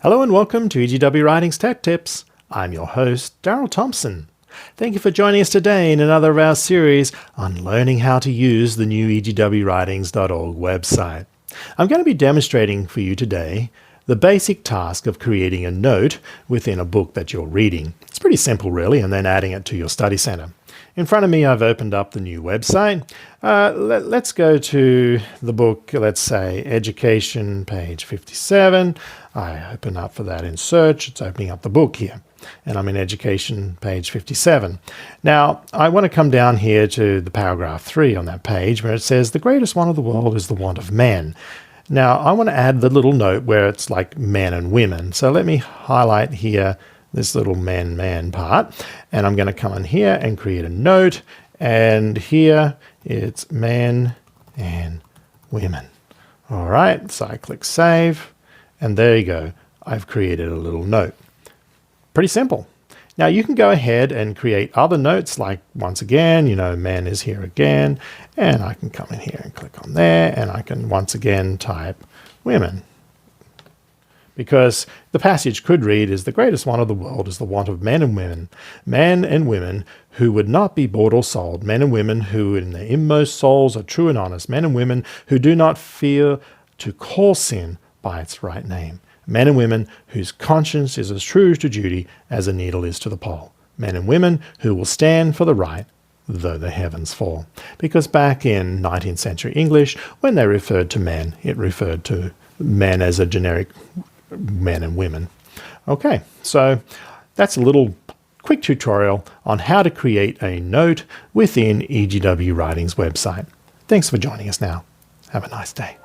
Hello and welcome to EGW Writings Tech Tips. I'm your host, Daryl Thompson. Thank you for joining us today in another of our series on learning how to use the new egwwritings.org website. I'm going to be demonstrating for you today the basic task of creating a note within a book that you're reading. It's pretty simple really, and then adding it to your study center. In front of me, I've opened up the new website. Let's go to the book, let's say Education, page 57. I open up for that in search. It's opening up the book here. And I'm in Education, page 57. Now, I want to come down here to the paragraph 3 on that page where it says, "The greatest want of the world is the want of men." Now, I want to add the little note where it's like men and women. So let me highlight here this little man part, and I'm going to come in here and create a note, and here it's men and women. All right, so I click save, and there you go. I've created a little note. Pretty simple. Now you can go ahead and create other notes, like once again, man is here again, and I can come in here and click on there, and I can once again type women. Because the passage could read, "The greatest want of the world is the want of men and women who would not be bought or sold, men and women who in their inmost souls are true and honest, men and women who do not fear to call sin by its right name, men and women whose conscience is as true to duty as a needle is to the pole, men and women who will stand for the right though the heavens fall." Because back in 19th century English, when they referred to men, it referred to men as a generic men and women. Okay, so that's a little quick tutorial on how to create a note within EGW Writings website. Thanks for joining us now. Have a nice day.